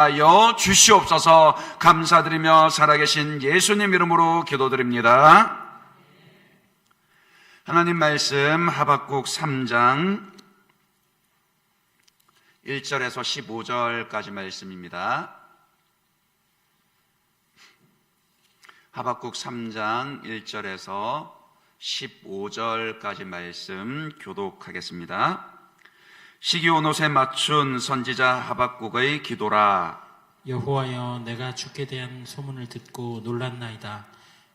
하여 주시옵소서. 감사드리며 살아계신 예수님 이름으로 기도드립니다. 하나님 말씀 하박국 3장 1절에서 15절까지 말씀입니다. 하박국 3장 1절에서 15절까지 말씀 교독하겠습니다. 시기 온 옷에 맞춘 선지자 하박국의 기도라. 여호와여, 내가 주께 대한 소문을 듣고 놀랐나이다.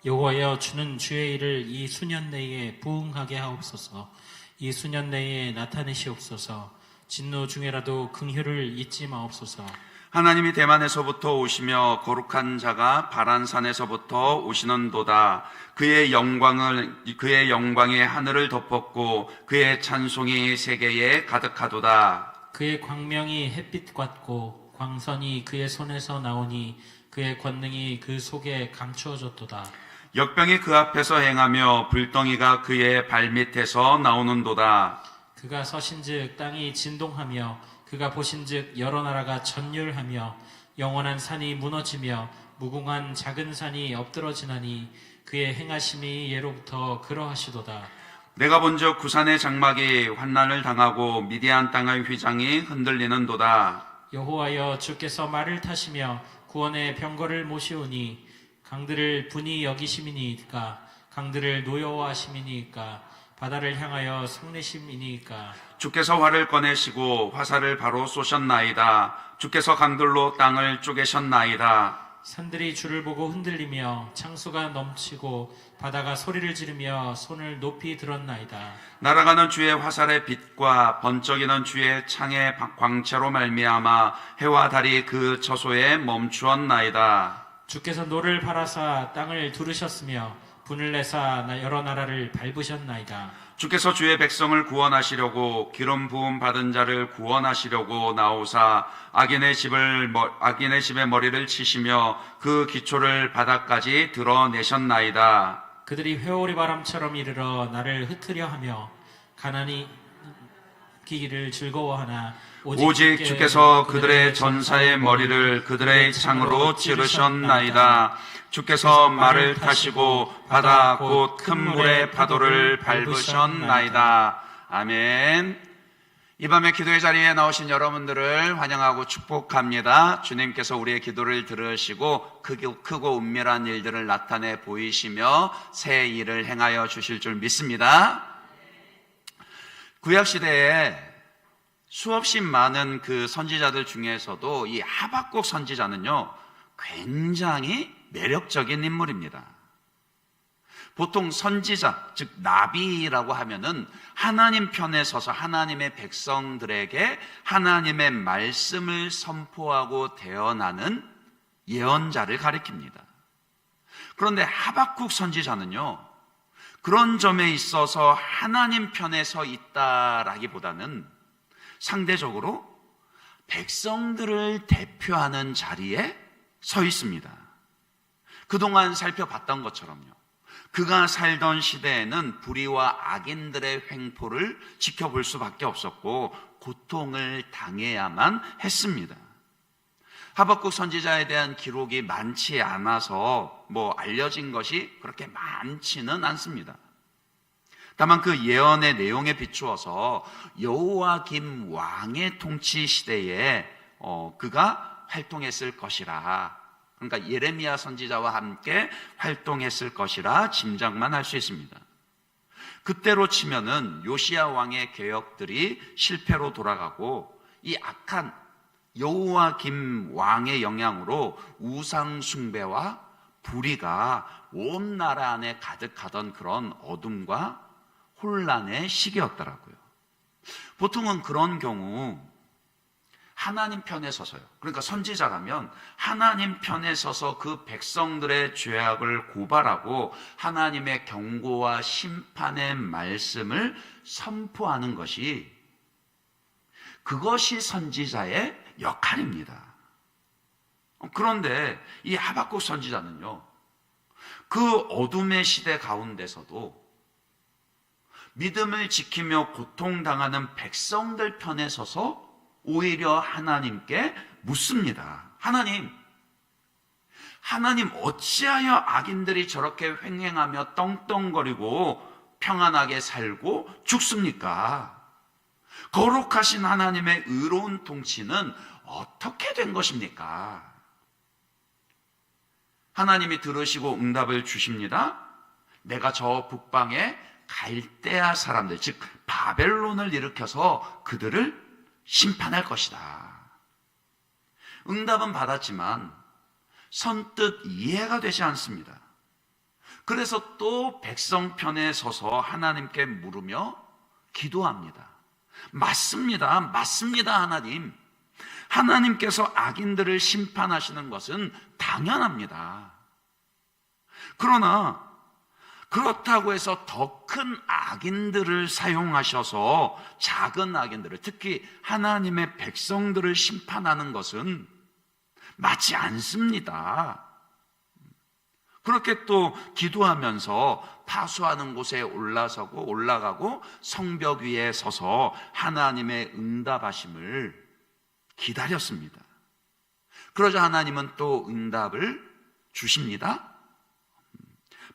여호와여, 주는 주의 일을 이 수년 내에 부응하게 하옵소서. 이 수년 내에 나타내시옵소서. 진노 중에라도 긍휼을 잊지 마옵소서. 하나님이 대만에서부터 오시며 거룩한 자가 바란산에서부터 오시는도다. 그의 영광이 하늘을 덮었고 그의 찬송이 세계에 가득하도다. 그의 광명이 햇빛 같고 광선이 그의 손에서 나오니 그의 권능이 그 속에 감추어졌도다. 역병이 그 앞에서 행하며 불덩이가 그의 발밑에서 나오는도다. 그가 서신즉 땅이 진동하며 그가 보신즉 여러 나라가 전율하며 영원한 산이 무너지며 무궁한 작은 산이 엎드러지나니 그의 행하심이 예로부터 그러하시도다. 내가 본즉 구산의 장막이 환난을 당하고 미디안 땅의 휘장이 흔들리는도다. 여호와여, 주께서 말을 타시며 구원의 병거를 모시오니 강들을 분이 여기심이니까 강들을 노여워하심이니까 바다를 향하여 성내심이니까. 주께서 활을 꺼내시고 화살을 바로 쏘셨나이다. 주께서 강들로 땅을 쪼개셨나이다. 산들이 주를 보고 흔들리며 창수가 넘치고 바다가 소리를 지르며 손을 높이 들었나이다. 날아가는 주의 화살의 빛과 번쩍이는 주의 창의 광채로 말미암아 해와 달이 그 처소에 멈추었나이다. 주께서 노를 바라사 땅을 두르셨으며 분을 내사 여러 나라를 밟으셨나이다. 주께서 주의 백성을 구원하시려고 기름 부음 받은 자를 구원하시려고 나오사 악인의 집에 머리를 치시며 그 기초를 바닥까지 드러내셨나이다. 그들이 회오리 바람처럼 이르러 나를 흩으려 하며 가난이 기기를 즐거워하나 오직 주께서 그들의 전사의 머리를 그들의 창으로 찌르셨나이다. 주께서 말을 타시고 바다 곧 큰 물의 파도를 밟으셨나이다. 아멘. 이 밤에 기도의 자리에 나오신 여러분들을 환영하고 축복합니다. 주님께서 우리의 기도를 들으시고 크고 은밀한 일들을 나타내 보이시며 새 일을 행하여 주실 줄 믿습니다. 구약시대에 수없이 많은 그 선지자들 중에서도 이 하박국 선지자는요, 굉장히 매력적인 인물입니다. 보통 선지자, 즉 나비라고 하면은 하나님 편에 서서 하나님의 백성들에게 하나님의 말씀을 선포하고 대언하는 예언자를 가리킵니다. 그런데 하박국 선지자는요, 그런 점에 있어서 하나님 편에 서 있다라기보다는 상대적으로 백성들을 대표하는 자리에 서 있습니다. 그동안 살펴봤던 것처럼요, 그가 살던 시대에는 불의와 악인들의 횡포를 지켜볼 수밖에 없었고 고통을 당해야만 했습니다. 하박국 선지자에 대한 기록이 많지 않아서 알려진 것이 그렇게 많지는 않습니다. 다만 그 예언의 내용에 비추어서 여호와김 왕의 통치 시대에 그가 활동했을 것이라, 그러니까 예레미야 선지자와 함께 활동했을 것이라 짐작만 할 수 있습니다. 그때로 치면은 요시야 왕의 개혁들이 실패로 돌아가고 이 악한 여호와김 왕의 영향으로 우상 숭배와 불의가 온 나라 안에 가득하던 그런 어둠과 혼란의 시기였더라고요. 보통은 그런 경우 하나님 편에 서서요, 그러니까 선지자라면 하나님 편에 서서 그 백성들의 죄악을 고발하고 하나님의 경고와 심판의 말씀을 선포하는 것이, 그것이 선지자의 역할입니다. 그런데 이 하박국 선지자는요, 그 어둠의 시대 가운데서도 믿음을 지키며 고통당하는 백성들 편에 서서 오히려 하나님께 묻습니다. 하나님 어찌하여 악인들이 저렇게 횡행하며 떵떵거리고 평안하게 살고 죽습니까? 거룩하신 하나님의 의로운 통치는 어떻게 된 것입니까? 하나님이 들으시고 응답을 주십니다. 내가 저 북방에 갈대아 사람들, 즉 바벨론을 일으켜서 그들을 심판할 것이다. 응답은 받았지만 선뜻 이해가 되지 않습니다. 그래서 또 백성 편에 서서 하나님께 물으며 기도합니다. 맞습니다. 맞습니다, 하나님. 하나님께서 악인들을 심판하시는 것은 당연합니다. 그러나 그렇다고 해서 더 큰 악인들을 사용하셔서 작은 악인들을, 특히 하나님의 백성들을 심판하는 것은 맞지 않습니다. 그렇게 또 기도하면서 파수하는 곳에 올라가고 성벽 위에 서서 하나님의 응답하심을 기다렸습니다. 그러자 하나님은 또 응답을 주십니다.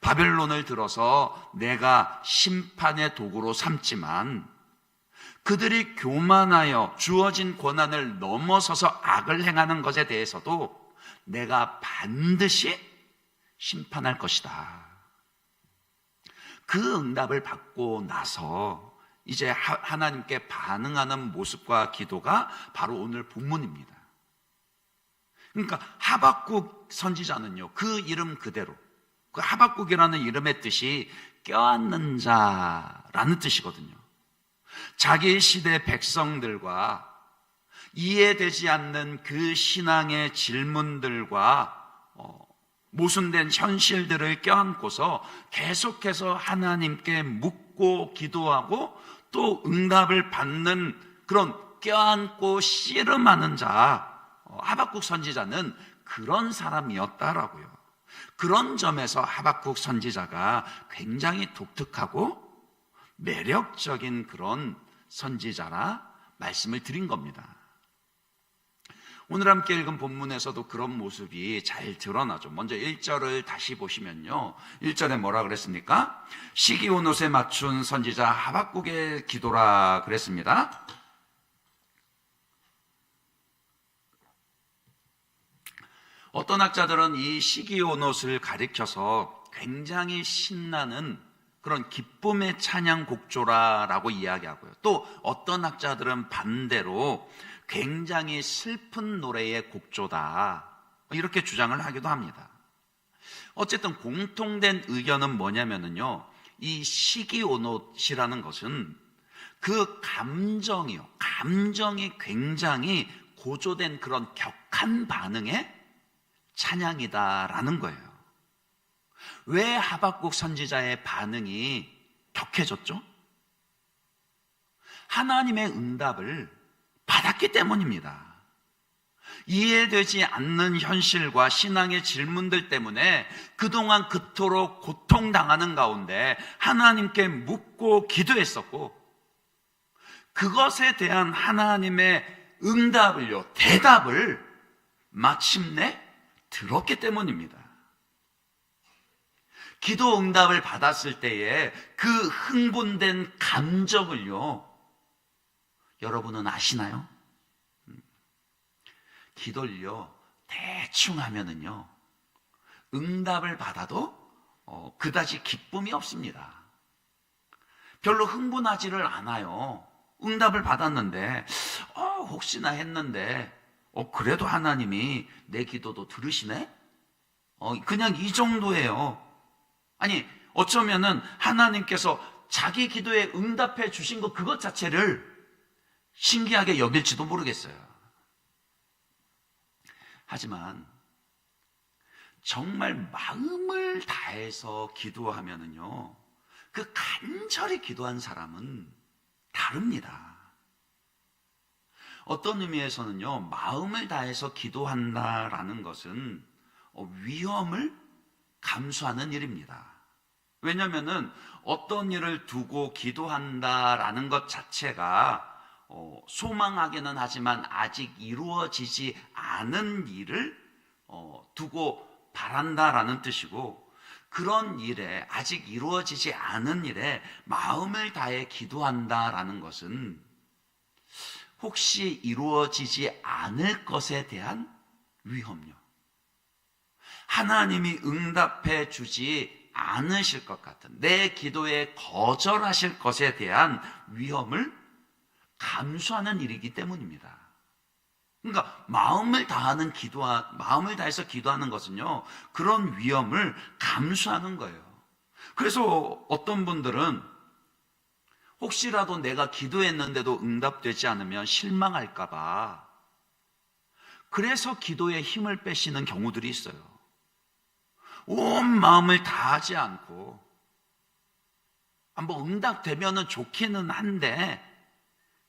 바벨론을 들어서 내가 심판의 도구로 삼지만 그들이 교만하여 주어진 권한을 넘어서서 악을 행하는 것에 대해서도 내가 반드시 심판할 것이다. 그 응답을 받고 나서 이제 하나님께 반응하는 모습과 기도가 바로 오늘 본문입니다. 그러니까 하박국 선지자는요, 그 이름 그대로, 그 하박국이라는 이름의 뜻이 껴안는 자라는 뜻이거든요. 자기 시대 백성들과 이해되지 않는 그 신앙의 질문들과 모순된 현실들을 껴안고서 계속해서 하나님께 묻고 기도하고 또 응답을 받는 그런 껴안고 씨름하는 자, 하박국 선지자는 그런 사람이었다라고요. 그런 점에서 하박국 선지자가 굉장히 독특하고 매력적인 그런 선지자라 말씀을 드린 겁니다. 오늘 함께 읽은 본문에서도 그런 모습이 잘 드러나죠. 먼저 1절을 다시 보시면요, 1절에 뭐라 그랬습니까? 시기온옷에 맞춘 선지자 하박국의 기도라 그랬습니다. 어떤 학자들은 이 시기온옷을 가리켜서 굉장히 신나는 그런 기쁨의 찬양 곡조라고 이야기하고요. 또 어떤 학자들은 반대로 굉장히 슬픈 노래의 곡조다, 이렇게 주장을 하기도 합니다. 어쨌든 공통된 의견은 뭐냐면요, 이 시기온옷이라는 것은 그 감정이 굉장히 고조된 그런 격한 반응의 찬양이다라는 거예요. 왜 하박국 선지자의 반응이 격해졌죠? 하나님의 응답을 받았기 때문입니다. 이해되지 않는 현실과 신앙의 질문들 때문에 그동안 그토록 고통당하는 가운데 하나님께 묻고 기도했었고, 그것에 대한 하나님의 응답을요, 대답을 마침내 들었기 때문입니다. 기도 응답을 받았을 때에 그 흥분된 감정을요, 여러분은 아시나요? 기도를요, 대충 하면은요, 응답을 받아도 그다지 기쁨이 없습니다. 별로 흥분하지를 않아요. 응답을 받았는데 혹시나 했는데 그래도 하나님이 내 기도도 들으시네? 그냥 이 정도예요. 아니, 어쩌면은 하나님께서 자기 기도에 응답해 주신 것 그것 자체를 신기하게 여길지도 모르겠어요. 하지만 정말 마음을 다해서 기도하면은요, 그 간절히 기도한 사람은 다릅니다. 어떤 의미에서는요, 마음을 다해서 기도한다라는 것은 위험을 감수하는 일입니다. 왜냐하면은 어떤 일을 두고 기도한다라는 것 자체가 소망하기는 하지만 아직 이루어지지 않은 일을 두고 바란다라는 뜻이고, 그런 일에, 아직 이루어지지 않은 일에 마음을 다해 기도한다라는 것은 혹시 이루어지지 않을 것에 대한 위험요, 하나님이 응답해 주지 않으실 것 같은, 내 기도에 거절하실 것에 대한 위험을 감수하는 일이기 때문입니다. 그러니까 마음을 다해서 기도하는 것은요, 그런 위험을 감수하는 거예요. 그래서 어떤 분들은 혹시라도 내가 기도했는데도 응답되지 않으면 실망할까 봐, 그래서 기도에 힘을 빼시는 경우들이 있어요. 온 마음을 다하지 않고, 뭐 응답되면은 좋기는 한데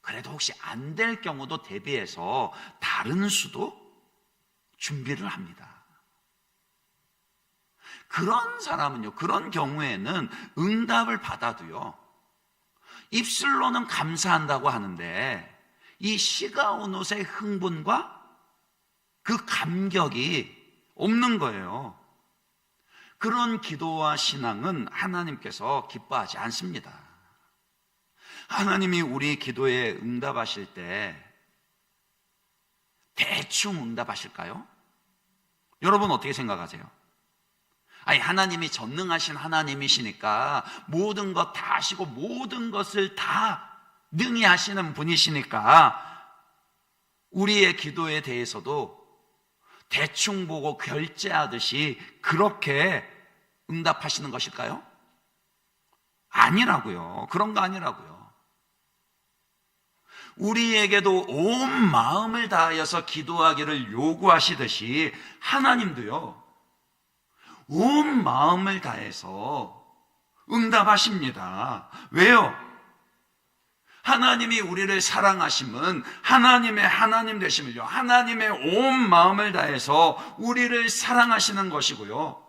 그래도 혹시 안 될 경우도 대비해서 다른 수도 준비를 합니다. 그런 사람은요, 그런 경우에는 응답을 받아도요, 입술로는 감사한다고 하는데 이 시가오노스의 흥분과 그 감격이 없는 거예요. 그런 기도와 신앙은 하나님께서 기뻐하지 않습니다. 하나님이 우리 기도에 응답하실 때 대충 응답하실까요? 여러분 어떻게 생각하세요? 아니, 하나님이 전능하신 하나님이시니까 모든 것 다 아시고 모든 것을 다 능히 하시는 분이시니까 우리의 기도에 대해서도 대충 보고 결제하듯이 그렇게 응답하시는 것일까요? 아니라고요. 그런 거 아니라고요. 우리에게도 온 마음을 다하여서 기도하기를 요구하시듯이 하나님도요, 온 마음을 다해서 응답하십니다. 왜요? 하나님이 우리를 사랑하심은 하나님의 하나님 되심을요, 하나님의 온 마음을 다해서 우리를 사랑하시는 것이고요,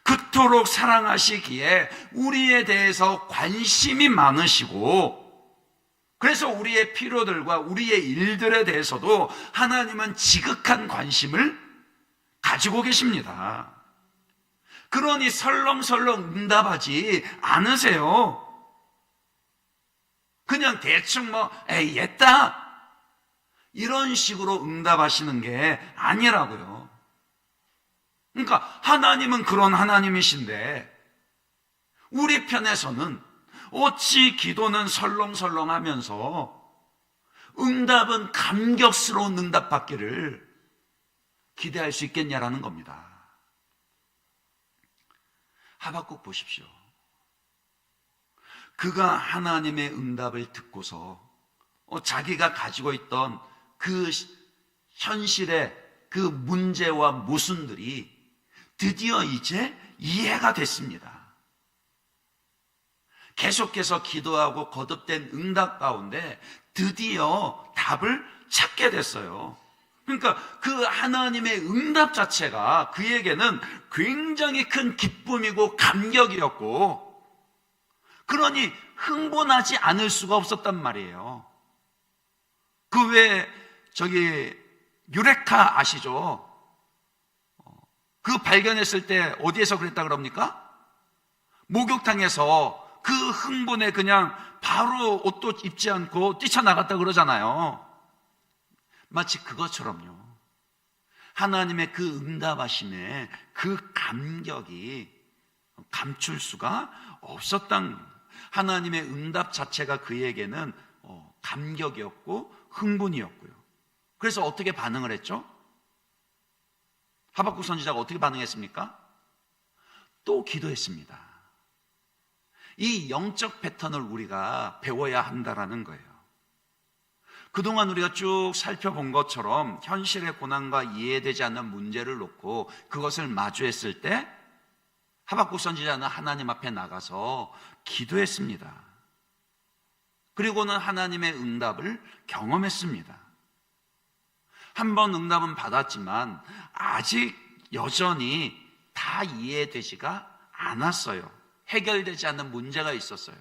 그토록 사랑하시기에 우리에 대해서 관심이 많으시고, 그래서 우리의 필요들과 우리의 일들에 대해서도 하나님은 지극한 관심을 가지고 계십니다. 그러니 설렁설렁 응답하지 않으세요. 그냥 대충 에이 옛다 이런 식으로 응답하시는 게 아니라고요. 그러니까 하나님은 그런 하나님이신데 우리 편에서는 어찌 기도는 설렁설렁하면서 응답은 감격스러운 응답받기를 기대할 수 있겠냐라는 겁니다. 하박국 보십시오. 그가 하나님의 응답을 듣고서 자기가 가지고 있던 그 현실의 그 문제와 모순들이 드디어 이제 이해가 됐습니다. 계속해서 기도하고 거듭된 응답 가운데 드디어 답을 찾게 됐어요. 그러니까 그 하나님의 응답 자체가 그에게는 굉장히 큰 기쁨이고 감격이었고, 그러니 흥분하지 않을 수가 없었단 말이에요. 그 외에 유레카 아시죠? 그 발견했을 때 어디에서 그랬다 그럽니까? 목욕탕에서 그 흥분에 그냥 바로 옷도 입지 않고 뛰쳐나갔다 그러잖아요. 마치 그것처럼요, 하나님의 그 응답하심에 그 감격이 감출 수가 없었던, 하나님의 응답 자체가 그에게는 감격이었고 흥분이었고요. 그래서 어떻게 반응을 했죠? 하박국 선지자가 어떻게 반응했습니까? 또 기도했습니다. 이 영적 패턴을 우리가 배워야 한다라는 거예요. 그동안 우리가 쭉 살펴본 것처럼 현실의 고난과 이해되지 않는 문제를 놓고 그것을 마주했을 때 하박국 선지자는 하나님 앞에 나가서 기도했습니다. 그리고는 하나님의 응답을 경험했습니다. 한 번 응답은 받았지만 아직 여전히 다 이해되지가 않았어요. 해결되지 않는 문제가 있었어요.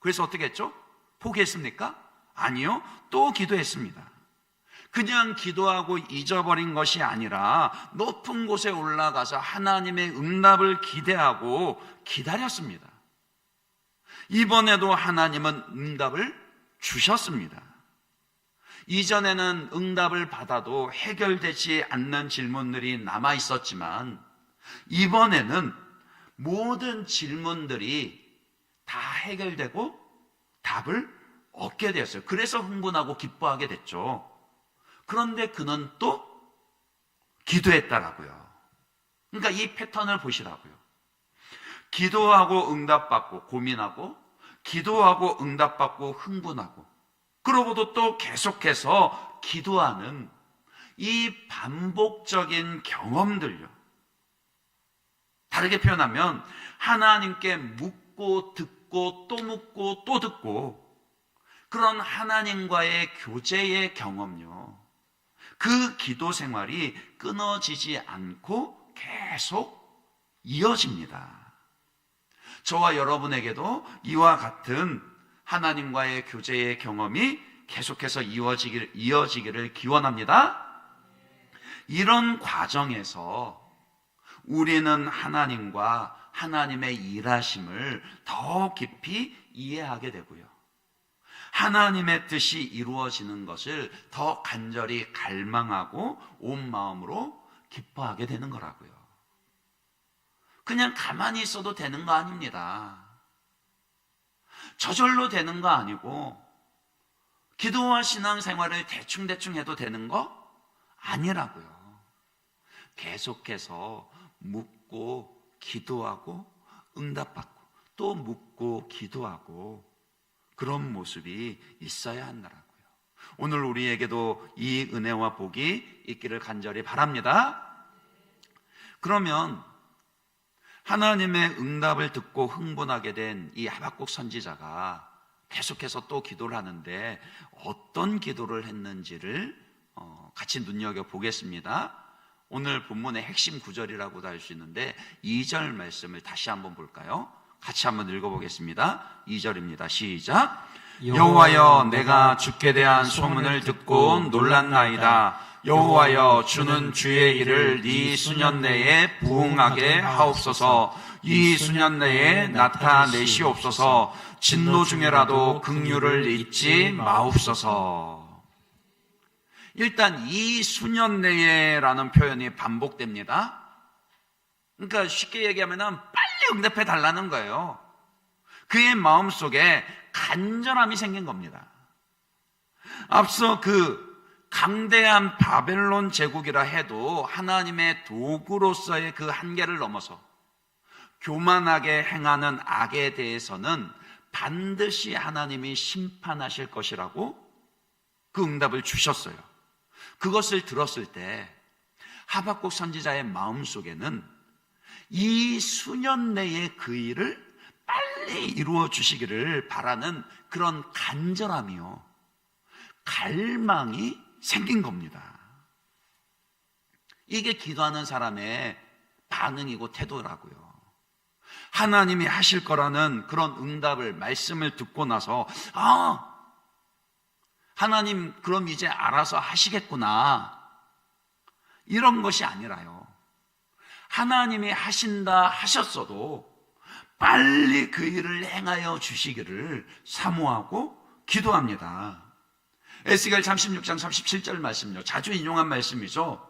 그래서 어떻게 했죠? 포기했습니까? 아니요, 또 기도했습니다. 그냥 기도하고 잊어버린 것이 아니라 높은 곳에 올라가서 하나님의 응답을 기대하고 기다렸습니다. 이번에도 하나님은 응답을 주셨습니다. 이전에는 응답을 받아도 해결되지 않는 질문들이 남아 있었지만 이번에는 모든 질문들이 다 해결되고 답을 얻게 되었어요. 그래서 흥분하고 기뻐하게 됐죠. 그런데 그는 또 기도했다라고요. 그러니까 이 패턴을 보시라고요. 기도하고 응답받고 고민하고, 기도하고 응답받고 흥분하고, 그러고도 또 계속해서 기도하는 이 반복적인 경험들요. 다르게 표현하면 하나님께 묻고 듣고 또 묻고 또 듣고, 그런 하나님과의 교제의 경험요. 그 기도 생활이 끊어지지 않고 계속 이어집니다. 저와 여러분에게도 이와 같은 하나님과의 교제의 경험이 계속해서 이어지기를 기원합니다. 이런 과정에서 우리는 하나님과 하나님의 일하심을 더 깊이 이해하게 되고요. 하나님의 뜻이 이루어지는 것을 더 간절히 갈망하고 온 마음으로 기뻐하게 되는 거라고요. 그냥 가만히 있어도 되는 거 아닙니다. 저절로 되는 거 아니고 기도와 신앙생활을 대충대충 해도 되는 거 아니라고요. 계속해서 묻고 기도하고 응답받고 또 묻고 기도하고 그런 모습이 있어야 한다라고요. 오늘 우리에게도 이 은혜와 복이 있기를 간절히 바랍니다. 그러면 하나님의 응답을 듣고 흥분하게 된 이 하박국 선지자가 계속해서 또 기도를 하는데 어떤 기도를 했는지를 같이 눈여겨보겠습니다. 오늘 본문의 핵심 구절이라고도 할 수 있는데 2절 말씀을 다시 한번 볼까요? 같이 한번 읽어보겠습니다. 2절입니다. 시작. 여호와여, 내가 주께 대한 소문을 듣고 놀랐나이다. 여호와여, 주는 주의 일을 이 수년 내에 부응하게 하옵소서. 이 수년 내에 나타내시옵소서. 진노 중에라도 긍휼을 잊지 마옵소서. 일단 이 수년 내에라는 표현이 반복됩니다. 그러니까 쉽게 얘기하면 빨리 응답해 달라는 거예요. 그의 마음속에 간절함이 생긴 겁니다. 앞서 그 강대한 바벨론 제국이라 해도 하나님의 도구로서의 그 한계를 넘어서 교만하게 행하는 악에 대해서는 반드시 하나님이 심판하실 것이라고 그 응답을 주셨어요. 그것을 들었을 때 하박국 선지자의 마음속에는 이 수년 내에 그 일을 빨리 이루어 주시기를 바라는 그런 간절함이요, 갈망이 생긴 겁니다. 이게 기도하는 사람의 반응이고 태도라고요. 하나님이 하실 거라는 그런 응답을, 말씀을 듣고 나서 하나님 그럼 이제 알아서 하시겠구나, 이런 것이 아니라요. 하나님이 하신다 하셨어도 빨리 그 일을 행하여 주시기를 사모하고 기도합니다. 에스겔 36장 37절 말씀요, 자주 인용한 말씀이죠.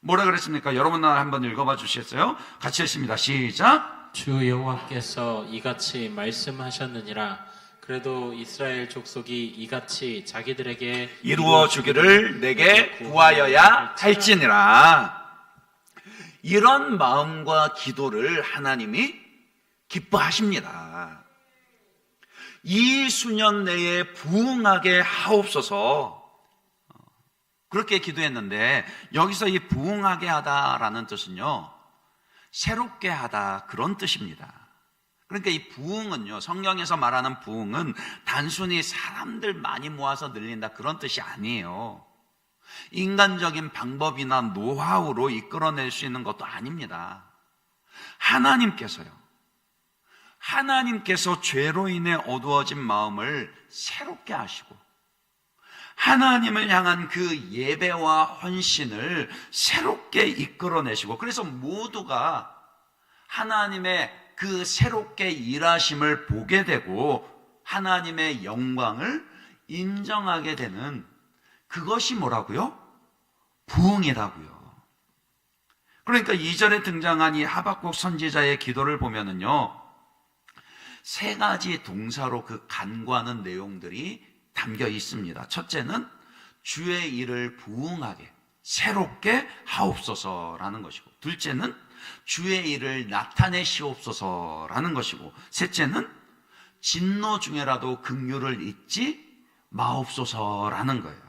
뭐라 그랬습니까? 여러분 한번 읽어봐 주시겠어요? 같이 읽습니다. 시작. 주 여호와께서 이같이 말씀하셨느니라. 그래도 이스라엘 족속이 이같이 자기들에게 이루어 주기를 내게 구하여야 할지니라. 이런 마음과 기도를 하나님이 기뻐하십니다. 이 수년 내에 부응하게 하옵소서, 그렇게 기도했는데 여기서 이 부응하게 하다라는 뜻은요, 새롭게 하다, 그런 뜻입니다. 그러니까 이 부응은요, 성경에서 말하는 부응은 단순히 사람들 많이 모아서 늘린다, 그런 뜻이 아니에요. 인간적인 방법이나 노하우로 이끌어낼 수 있는 것도 아닙니다. 하나님께서 죄로 인해 어두워진 마음을 새롭게 하시고 하나님을 향한 그 예배와 헌신을 새롭게 이끌어내시고, 그래서 모두가 하나님의 그 새롭게 일하심을 보게 되고 하나님의 영광을 인정하게 되는, 그것이 뭐라고요? 부흥이라고요. 그러니까 2절에 등장한 이 하박국 선지자의 기도를 보면은요, 세 가지 동사로 그 간구하는 내용들이 담겨 있습니다. 첫째는 주의 일을 부흥하게 새롭게 하옵소서라는 것이고, 둘째는 주의 일을 나타내시옵소서라는 것이고, 셋째는 진노 중에라도 긍휼을 잊지 마옵소서라는 거예요.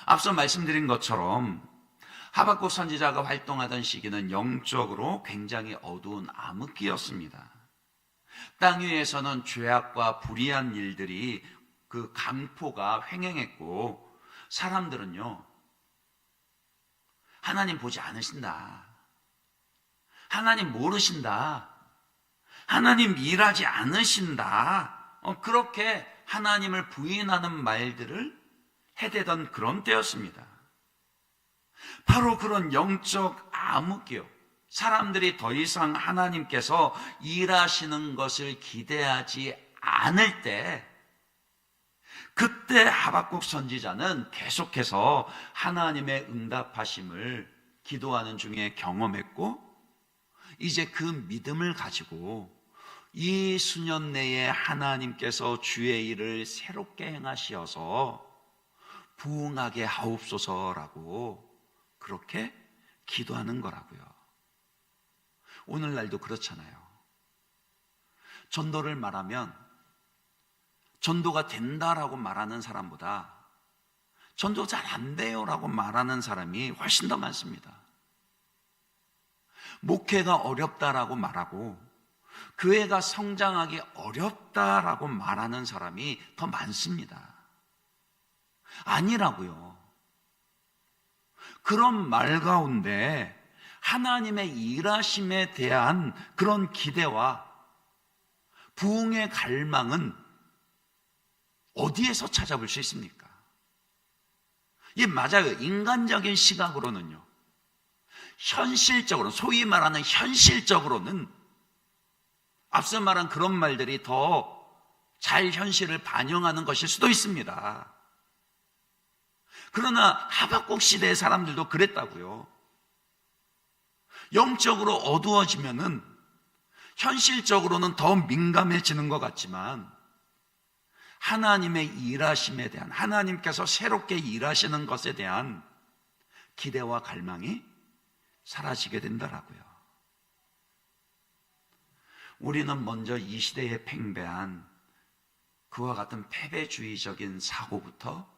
앞서 말씀드린 것처럼 하박국 선지자가 활동하던 시기는 영적으로 굉장히 어두운 암흑기였습니다. 땅 위에서는 죄악과 불의한 일들이, 그 강포가 횡행했고, 사람들은요, 하나님 보지 않으신다, 하나님 모르신다, 하나님 일하지 않으신다, 그렇게 하나님을 부인하는 말들을 해대던 그런 때였습니다. 바로 그런 영적 암흑기요, 사람들이 더 이상 하나님께서 일하시는 것을 기대하지 않을 때, 그때 하박국 선지자는 계속해서 하나님의 응답하심을 기도하는 중에 경험했고, 이제 그 믿음을 가지고 이 수년 내에 하나님께서 주의 일을 새롭게 행하시어서 부흥하게 하옵소서라고 그렇게 기도하는 거라고요. 오늘날도 그렇잖아요. 전도를 말하면 전도가 된다라고 말하는 사람보다 전도 잘 안 돼요라고 말하는 사람이 훨씬 더 많습니다. 목회가 어렵다라고 말하고 교회가 성장하기 어렵다라고 말하는 사람이 더 많습니다. 아니라고요. 그런 말 가운데 하나님의 일하심에 대한 그런 기대와 부흥의 갈망은 어디에서 찾아볼 수 있습니까? 예, 맞아요. 인간적인 시각으로는요, 현실적으로, 소위 말하는 현실적으로는 앞서 말한 그런 말들이 더 잘 현실을 반영하는 것일 수도 있습니다. 그러나 하박국 시대의 사람들도 그랬다고요. 영적으로 어두워지면은 현실적으로는 더 민감해지는 것 같지만 하나님의 일하심에 대한, 하나님께서 새롭게 일하시는 것에 대한 기대와 갈망이 사라지게 된다라고요. 우리는 먼저 이 시대에 팽배한 그와 같은 패배주의적인 사고부터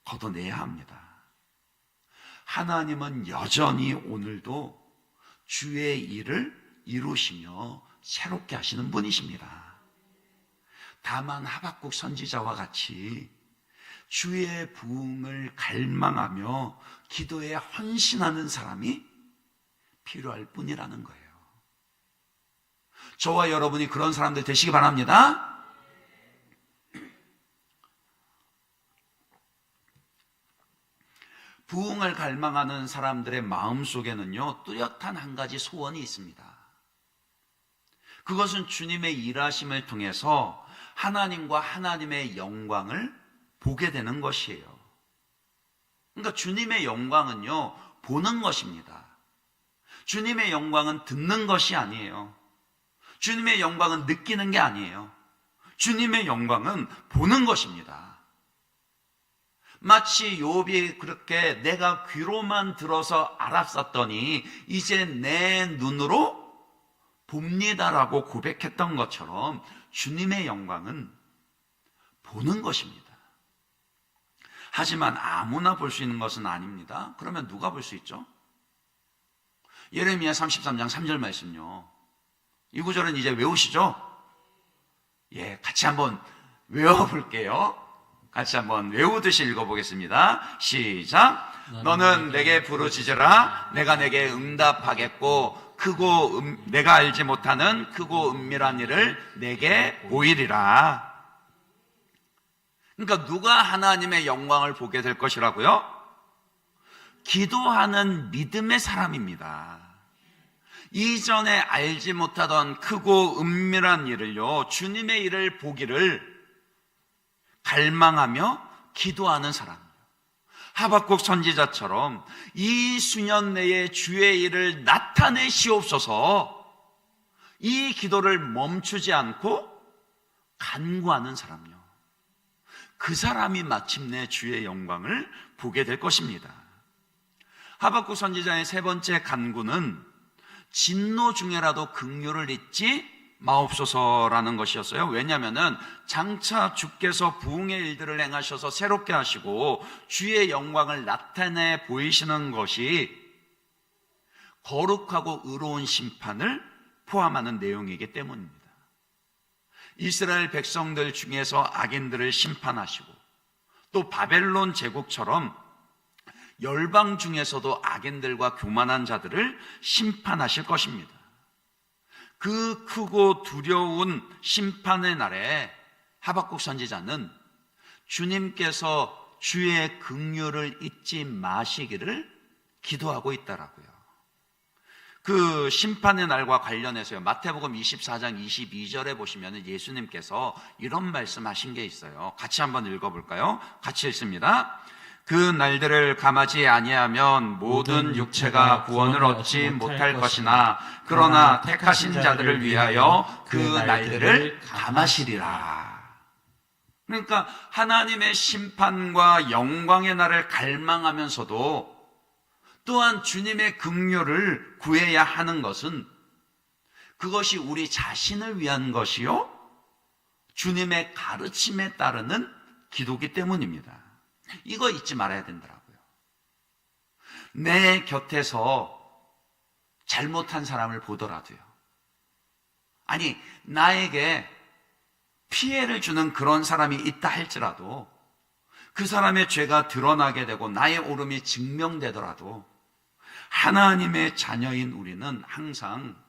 걷어내야 합니다. 하나님은 여전히 오늘도 주의 일을 이루시며 새롭게 하시는 분이십니다. 다만 하박국 선지자와 같이 주의 부흥을 갈망하며 기도에 헌신하는 사람이 필요할 뿐이라는 거예요. 저와 여러분이 그런 사람들 되시기 바랍니다. 부흥을 갈망하는 사람들의 마음속에는요, 뚜렷한 한 가지 소원이 있습니다. 그것은 주님의 일하심을 통해서 하나님과 하나님의 영광을 보게 되는 것이에요. 그러니까 주님의 영광은요, 보는 것입니다. 주님의 영광은 듣는 것이 아니에요. 주님의 영광은 느끼는 게 아니에요. 주님의 영광은 보는 것입니다. 마치 욥이 그렇게 내가 귀로만 들어서 알았었더니 이제 내 눈으로 봅니다라고 고백했던 것처럼 주님의 영광은 보는 것입니다. 하지만 아무나 볼 수 있는 것은 아닙니다. 그러면 누가 볼 수 있죠? 예레미야 33장 3절 말씀요. 이 구절은 이제 외우시죠? 예, 같이 한번 외워볼게요. 같이 한번 외우듯이 읽어보겠습니다. 시작. 너는 내게 부르짖으라. 내가 내게 응답하겠고 크고 내가 알지 못하는 크고 은밀한 일을 내게 보이리라. 그러니까 누가 하나님의 영광을 보게 될 것이라고요? 기도하는 믿음의 사람입니다. 이전에 알지 못하던 크고 은밀한 일을요, 주님의 일을 보기를 갈망하며 기도하는 사람. 하박국 선지자처럼 이 수년 내에 주의 일을 나타내시옵소서, 이 기도를 멈추지 않고 간구하는 사람요, 그 사람이 마침내 주의 영광을 보게 될 것입니다. 하박국 선지자의 세 번째 간구는 진노 중에라도 긍휼을 잊지 마옵소서라는 것이었어요. 왜냐하면 장차 주께서 부흥의 일들을 행하셔서 새롭게 하시고 주의 영광을 나타내 보이시는 것이 거룩하고 의로운 심판을 포함하는 내용이기 때문입니다. 이스라엘 백성들 중에서 악인들을 심판하시고 또 바벨론 제국처럼 열방 중에서도 악인들과 교만한 자들을 심판하실 것입니다. 그 크고 두려운 심판의 날에 하박국 선지자는 주님께서 주의 긍휼을 잊지 마시기를 기도하고 있다라고요. 그 심판의 날과 관련해서요, 마태복음 24장 22절에 보시면 예수님께서 이런 말씀하신 게 있어요. 같이 한번 읽어볼까요? 같이 읽습니다. 그 날들을 감하지 아니하면 모든 육체가 구원을 얻지 못할 것이나 그러나 택하신 자들을 위하여 그 날들을 감하시리라. 그러니까 하나님의 심판과 영광의 날을 갈망하면서도 또한 주님의 긍휼을 구해야 하는 것은 그것이 우리 자신을 위한 것이요, 주님의 가르침에 따르는 기도기 때문입니다. 이거 잊지 말아야 된다고요. 내 곁에서 잘못한 사람을 보더라도요, 아니 나에게 피해를 주는 그런 사람이 있다 할지라도 그 사람의 죄가 드러나게 되고 나의 옳음이 증명되더라도 하나님의 자녀인 우리는 항상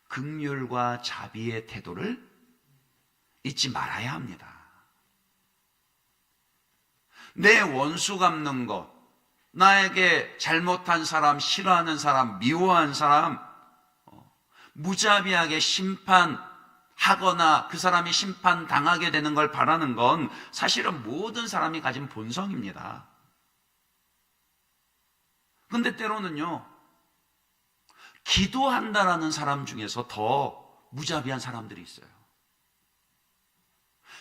긍휼과 자비의 태도를 잊지 말아야 합니다. 내 원수 갚는 것, 나에게 잘못한 사람, 싫어하는 사람, 미워한 사람 무자비하게 심판하거나 그 사람이 심판당하게 되는 걸 바라는 건 사실은 모든 사람이 가진 본성입니다. 근데 때로는요, 기도한다라는 사람 중에서 더 무자비한 사람들이 있어요.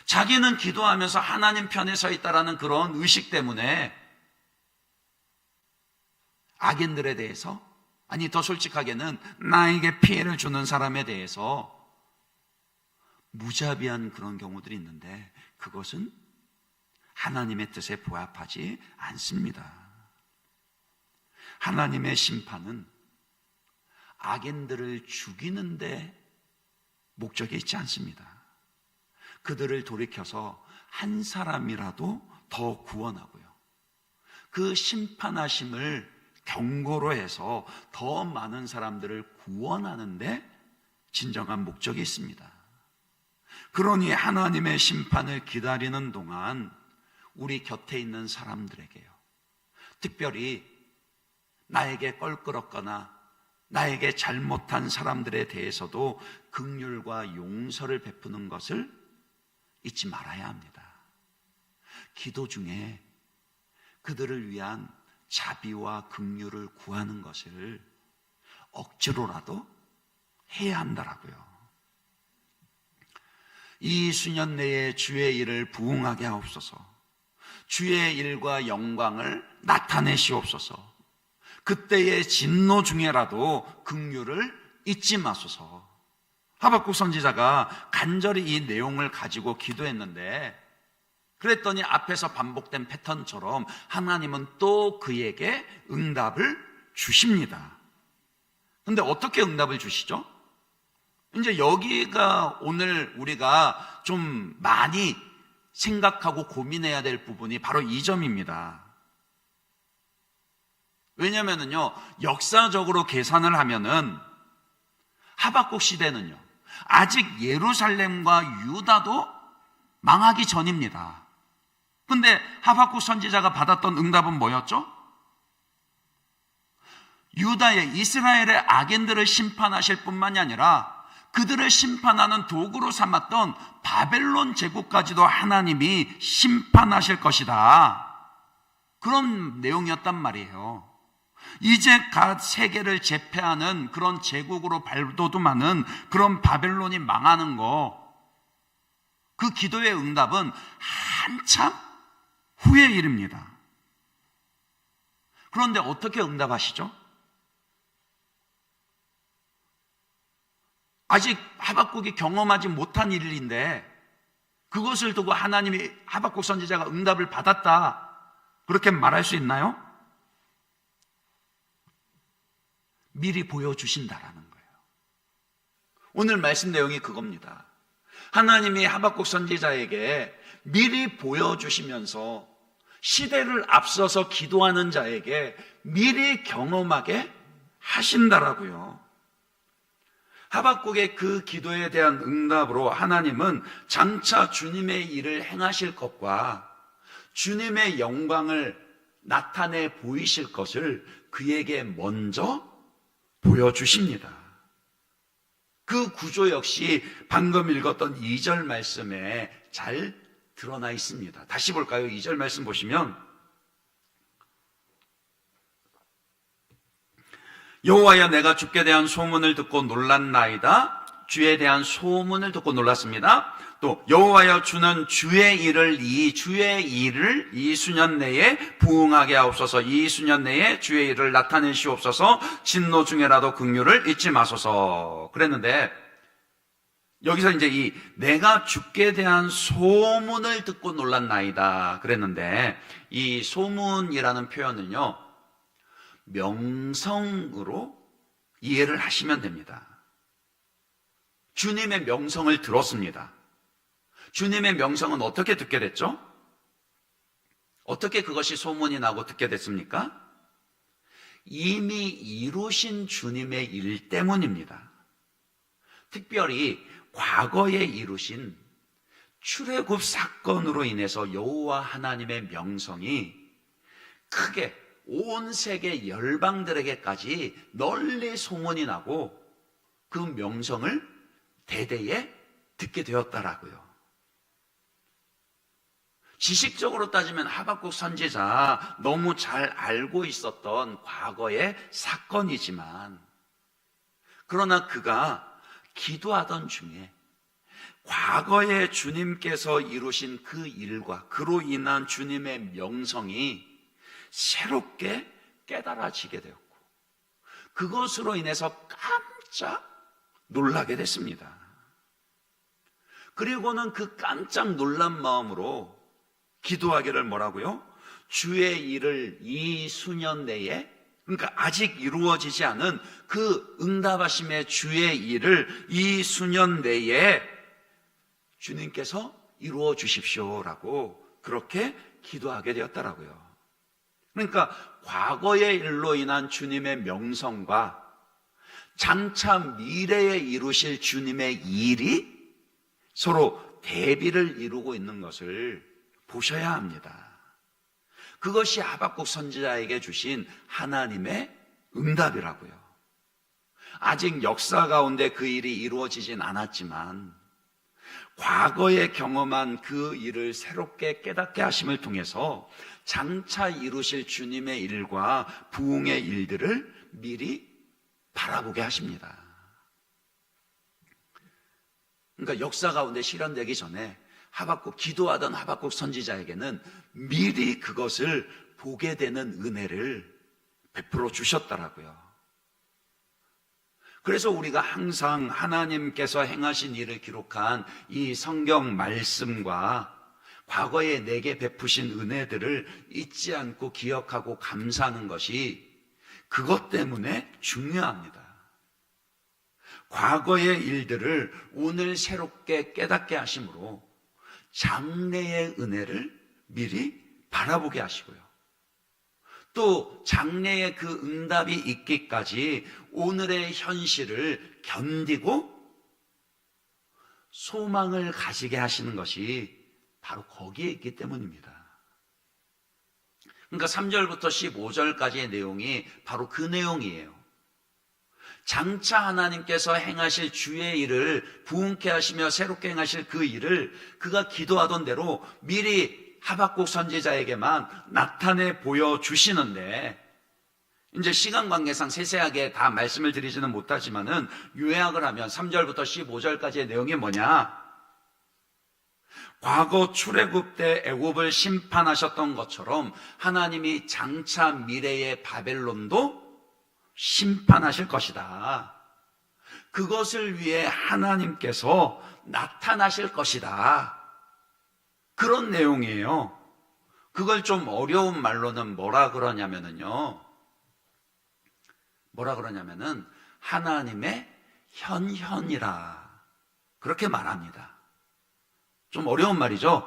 자기는 기도하면서 하나님 편에 서 있다라는 그런 의식 때문에 악인들에 대해서, 아니 더 솔직하게는 나에게 피해를 주는 사람에 대해서 무자비한 그런 경우들이 있는데 그것은 하나님의 뜻에 부합하지 않습니다. 하나님의 심판은 악인들을 죽이는데 목적이 있지 않습니다. 그들을 돌이켜서 한 사람이라도 더 구원하고요, 그 심판하심을 경고로 해서 더 많은 사람들을 구원하는데 진정한 목적이 있습니다. 그러니 하나님의 심판을 기다리는 동안 우리 곁에 있는 사람들에게요, 특별히 나에게 껄끄럽거나 나에게 잘못한 사람들에 대해서도 긍휼과 용서를 베푸는 것을 잊지 말아야 합니다. 기도 중에 그들을 위한 자비와 긍휼을 구하는 것을 억지로라도 해야 한다라고요. 이 수년 내에 주의 일을 부응하게 하옵소서, 주의 일과 영광을 나타내시옵소서, 그때의 진노 중에라도 긍휼을 잊지 마소서. 하박국 선지자가 간절히 이 내용을 가지고 기도했는데, 그랬더니 앞에서 반복된 패턴처럼 하나님은 또 그에게 응답을 주십니다. 근데 어떻게 응답을 주시죠? 이제 여기가 오늘 우리가 좀 많이 생각하고 고민해야 될 부분이 바로 이 점입니다. 왜냐면은요, 역사적으로 계산을 하면은 하박국 시대는요, 아직 예루살렘과 유다도 망하기 전입니다. 근데 하박국 선지자가 받았던 응답은 뭐였죠? 유다의 이스라엘의 악인들을 심판하실 뿐만이 아니라 그들을 심판하는 도구로 삼았던 바벨론 제국까지도 하나님이 심판하실 것이다. 그런 내용이었단 말이에요. 이제 갓 세계를 제패하는 그런 제국으로 발돋움하는 그런 바벨론이 망하는 거, 그 기도의 응답은 한참 후의 일입니다. 그런데 어떻게 응답하시죠? 아직 하박국이 경험하지 못한 일인데 그것을 두고 하나님이 하박국 선지자가 응답을 받았다, 그렇게 말할 수 있나요? 미리 보여주신다라는 거예요. 오늘 말씀 내용이 그겁니다. 하나님이 하박국 선지자에게 미리 보여주시면서 시대를 앞서서 기도하는 자에게 미리 경험하게 하신다라고요. 하박국의 그 기도에 대한 응답으로 하나님은 장차 주님의 일을 행하실 것과 주님의 영광을 나타내 보이실 것을 그에게 먼저 보여주십니다. 그 구조 역시 방금 읽었던 2절 말씀에 잘 드러나 있습니다. 다시 볼까요? 2절 말씀 보시면 여호와여, 내가 주께 대한 소문을 듣고 놀랐나이다. 주에 대한 소문을 듣고 놀랐습니다. 또 여호와여, 주는 주의 일을 이 수년 내에 부응하게 하옵소서. 이 수년 내에 주의 일을 나타내시옵소서. 진노 중에라도 긍휼을 잊지 마소서. 그랬는데 여기서 이제 이 내가 주께 대한 소문을 듣고 놀랐나이다 그랬는데, 이 소문이라는 표현은요, 명성으로 이해를 하시면 됩니다. 주님의 명성을 들었습니다. 주님의 명성은 어떻게 듣게 됐죠? 어떻게 그것이 소문이 나고 듣게 됐습니까? 이미 이루신 주님의 일 때문입니다. 특별히 과거에 이루신 출애굽 사건으로 인해서 여호와 하나님의 명성이 크게 온 세계 열방들에게까지 널리 소문이 나고 그 명성을 대대에 듣게 되었다라고요. 지식적으로 따지면 하박국 선지자 너무 잘 알고 있었던 과거의 사건이지만, 그러나 그가 기도하던 중에 과거에 주님께서 이루신 그 일과 그로 인한 주님의 명성이 새롭게 깨달아지게 되었고, 그것으로 인해서 깜짝 놀라게 됐습니다. 그리고는 그 깜짝 놀란 마음으로 기도하기를 뭐라고요? 주의 일을 이 수년 내에, 그러니까 아직 이루어지지 않은 그 응답하심의 주의 일을 이 수년 내에 주님께서 이루어 주십시오라고 그렇게 기도하게 되었다라고요. 그러니까 과거의 일로 인한 주님의 명성과 장차 미래에 이루실 주님의 일이 서로 대비를 이루고 있는 것을 보셔야 합니다. 그것이 하박국 선지자에게 주신 하나님의 응답이라고요. 아직 역사 가운데 그 일이 이루어지진 않았지만 과거에 경험한 그 일을 새롭게 깨닫게 하심을 통해서 장차 이루실 주님의 일과 부흥의 일들을 미리 바라보게 하십니다. 그러니까 역사 가운데 실현되기 전에 기도하던 하박국 선지자에게는 미리 그것을 보게 되는 은혜를 베풀어 주셨더라고요. 그래서 우리가 항상 하나님께서 행하신 일을 기록한 이 성경 말씀과 과거에 내게 베푸신 은혜들을 잊지 않고 기억하고 감사하는 것이 그것 때문에 중요합니다. 과거의 일들을 오늘 새롭게 깨닫게 하심으로 장래의 은혜를 미리 바라보게 하시고요. 또 장래의 그 응답이 있기까지 오늘의 현실을 견디고 소망을 가지게 하시는 것이 바로 거기에 있기 때문입니다. 그러니까 3절부터 15절까지의 내용이 바로 그 내용이에요. 장차 하나님께서 행하실 주의 일을 부흥케 하시며 새롭게 행하실 그 일을 그가 기도하던 대로 미리 하박국 선지자에게만 나타내 보여주시는데, 이제 시간 관계상 세세하게 다 말씀을 드리지는 못하지만은 요약을 하면 3절부터 15절까지의 내용이 뭐냐? 과거 출애굽 때 애굽을 심판하셨던 것처럼 하나님이 장차 미래의 바벨론도 심판하실 것이다. 그것을 위해 하나님께서 나타나실 것이다. 그런 내용이에요. 그걸 좀 어려운 말로는 뭐라 그러냐면은 하나님의 현현이라 그렇게 말합니다. 좀 어려운 말이죠.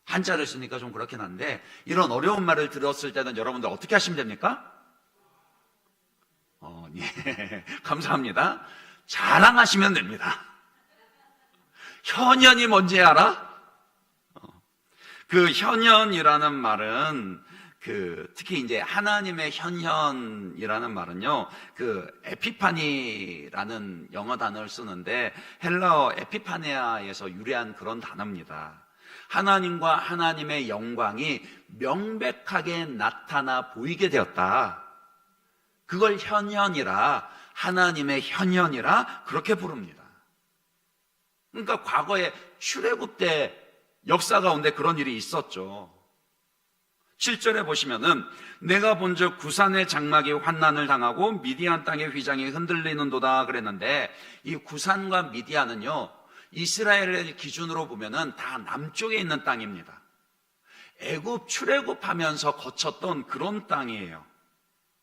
한자를 쓰니까 좀 그렇긴 한데, 이런 어려운 말을 들었을 때는 여러분들 어떻게 하시면 됩니까? 예, 감사합니다. 자랑하시면 됩니다. 현현이 뭔지 알아? 그 현현이라는 말은 특히 이제 하나님의 현현이라는 말은요, 에피파니라는 영어 단어를 쓰는데 헬라어 에피파네아에서 유래한 그런 단어입니다. 하나님과 하나님의 영광이 명백하게 나타나 보이게 되었다. 그걸 현현이라, 하나님의 현현이라 그렇게 부릅니다. 그러니까 과거에 출애굽 때 역사 가운데 그런 일이 있었죠. 7절에 보시면은 내가 본즉 구산의 장막이 환난을 당하고 미디안 땅의 휘장이 흔들리는도다 그랬는데, 이 구산과 미디안은요, 이스라엘의 기준으로 보면은 다 남쪽에 있는 땅입니다. 애굽 출애굽하면서 거쳤던 그런 땅이에요.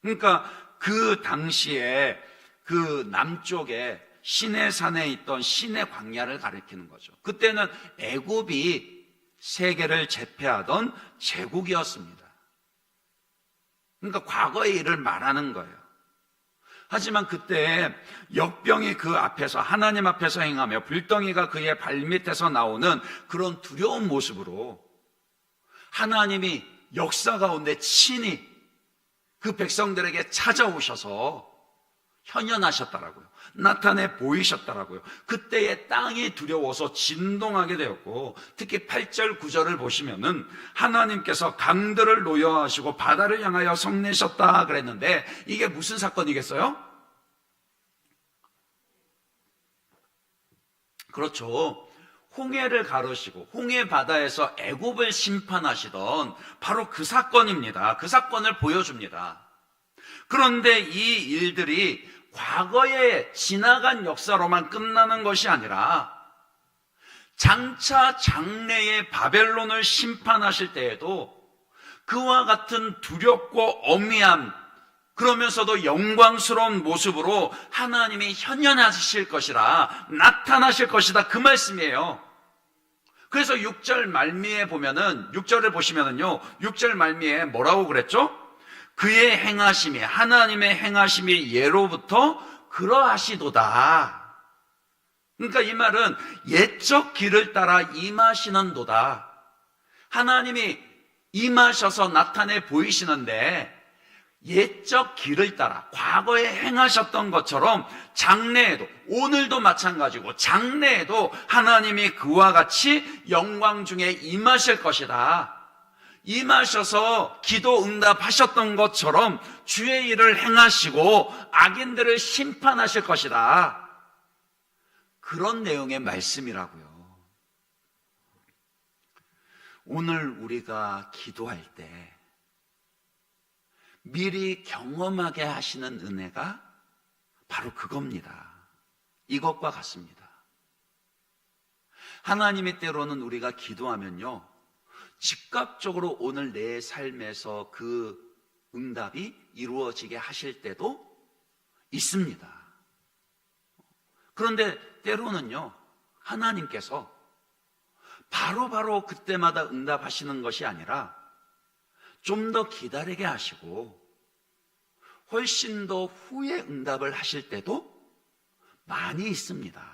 그러니까 그 당시에 그 남쪽에 시내산에 있던 시내 광야를 가리키는 거죠. 그때는 애굽이 세계를 제패하던 제국이었습니다. 그러니까 과거의 일을 말하는 거예요. 하지만 그때 역병이 그 앞에서, 하나님 앞에서 행하며 불덩이가 그의 발밑에서 나오는 그런 두려운 모습으로 하나님이 역사 가운데 친히 그 백성들에게 찾아오셔서 현현하셨다라고요. 나타내 보이셨다라고요. 그때의 땅이 두려워서 진동하게 되었고, 특히 8절 9절을 보시면은 하나님께서 강들을 노여하시고 바다를 향하여 성내셨다 그랬는데, 이게 무슨 사건이겠어요? 그렇죠. 홍해를 가르시고 홍해 바다에서 애굽을 심판하시던 바로 그 사건입니다. 그 사건을 보여줍니다. 그런데 이 일들이 과거에 지나간 역사로만 끝나는 것이 아니라 장차 장래의 바벨론을 심판하실 때에도 그와 같은 두렵고 엄미한, 그러면서도 영광스러운 모습으로 하나님이 현현하실 것이라, 나타나실 것이다, 그 말씀이에요. 그래서 6절 말미에 보면은, 6절을 보시면은요, 6절 말미에 뭐라고 그랬죠? 그의 행하심이, 하나님의 행하심이 예로부터 그러하시도다. 그러니까 이 말은 옛적 길을 따라 임하시는도다. 하나님이 임하셔서 나타내 보이시는데, 옛적 길을 따라 과거에 행하셨던 것처럼 장래에도, 오늘도 마찬가지고 장래에도 하나님이 그와 같이 영광 중에 임하실 것이다. 임하셔서 기도 응답하셨던 것처럼 주의 일을 행하시고 악인들을 심판하실 것이다. 그런 내용의 말씀이라고요. 오늘 우리가 기도할 때 미리 경험하게 하시는 은혜가 바로 그겁니다. 이것과 같습니다. 하나님이 때로는 우리가 기도하면요, 즉각적으로 오늘 내 삶에서 그 응답이 이루어지게 하실 때도 있습니다. 그런데 때로는요, 하나님께서 바로바로 그때마다 응답하시는 것이 아니라 좀 더 기다리게 하시고 훨씬 더 후에 응답을 하실 때도 많이 있습니다.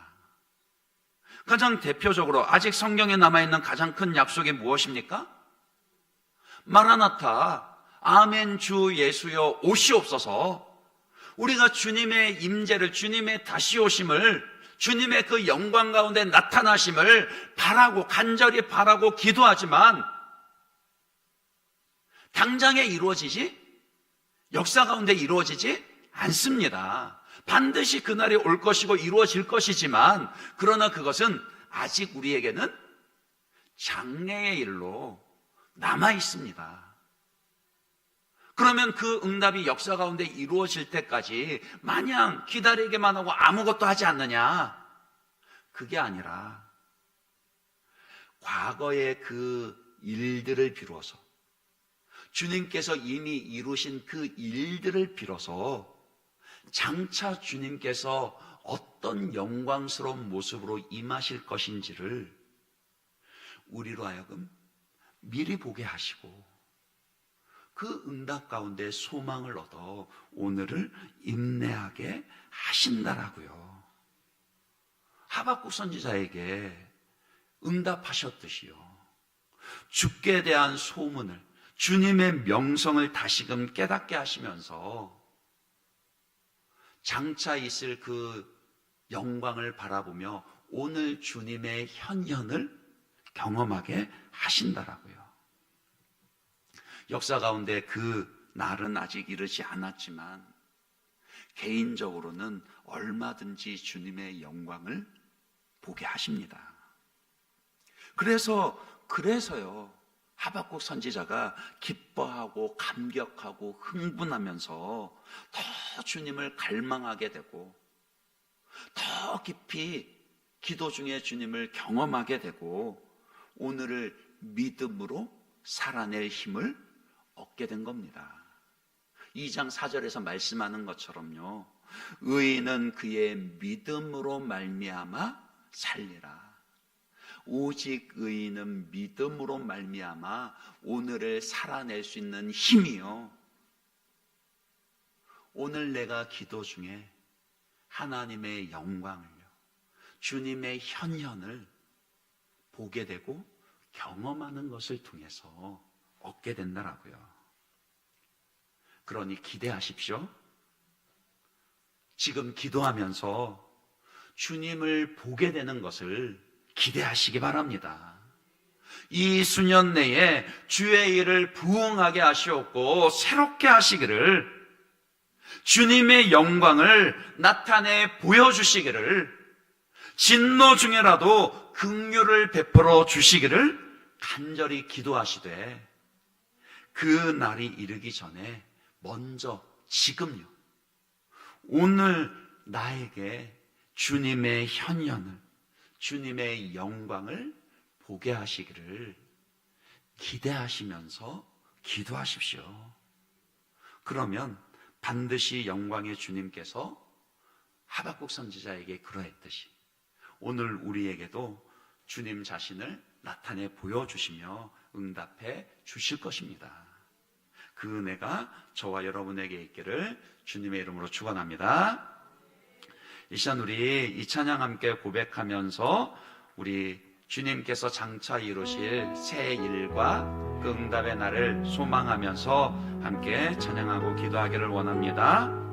가장 대표적으로 아직 성경에 남아있는 가장 큰 약속이 무엇입니까? 마라나타, 아멘 주 예수여 오시옵소서. 우리가 주님의 임재를, 주님의 다시 오심을, 주님의 그 영광 가운데 나타나심을 바라고, 간절히 바라고 기도하지만 당장에 이루어지지, 역사 가운데 이루어지지 않습니다. 반드시 그날이 올 것이고 이루어질 것이지만, 그러나 그것은 아직 우리에게는 장래의 일로 남아 있습니다. 그러면 그 응답이 역사 가운데 이루어질 때까지 마냥 기다리기만 하고 아무것도 하지 않느냐? 그게 아니라 과거의 그 일들을 비로소, 주님께서 이미 이루신 그 일들을 비로소 장차 주님께서 어떤 영광스러운 모습으로 임하실 것인지를 우리로 하여금 미리 보게 하시고, 그 응답 가운데 소망을 얻어 오늘을 인내하게 하신다라고요. 하박국 선지자에게 응답하셨듯이요, 주께 대한 소문을, 주님의 명성을 다시금 깨닫게 하시면서 장차 있을 그 영광을 바라보며 오늘 주님의 현현을 경험하게 하신다라고요. 역사 가운데 그 날은 아직 이르지 않았지만 개인적으로는 얼마든지 주님의 영광을 보게 하십니다. 그래서요, 하박국 선지자가 기뻐하고 감격하고 흥분하면서 더 주님을 갈망하게 되고, 더 깊이 기도 중에 주님을 경험하게 되고, 오늘을 믿음으로 살아낼 힘을 얻게 된 겁니다. 2장 4절에서 말씀하는 것처럼요, 의인은 그의 믿음으로 말미암아 살리라. 오직 의인은 믿음으로 말미암아 오늘을 살아낼 수 있는 힘이요, 오늘 내가 기도 중에 하나님의 영광을요, 주님의 현현을 보게 되고 경험하는 것을 통해서 얻게 된다라고요. 그러니 기대하십시오. 지금 기도하면서 주님을 보게 되는 것을 기대하시기 바랍니다. 이 수년 내에 주의 일을 부응하게 하시옵고 새롭게 하시기를, 주님의 영광을 나타내 보여주시기를, 진노 중에라도 긍휼을 베풀어 주시기를 간절히 기도하시되, 그 날이 이르기 전에 먼저 지금요, 오늘 나에게 주님의 현현을, 주님의 영광을 보게 하시기를 기대하시면서 기도하십시오. 그러면 반드시 영광의 주님께서 하박국 선지자에게 그러했듯이 오늘 우리에게도 주님 자신을 나타내 보여주시며 응답해 주실 것입니다. 그 은혜가 저와 여러분에게 있기를 주님의 이름으로 축원합니다. 이 시간 우리 이 찬양 함께 고백하면서 우리 주님께서 장차 이루실 새 일과 그 응답의 날을 소망하면서 함께 찬양하고 기도하기를 원합니다.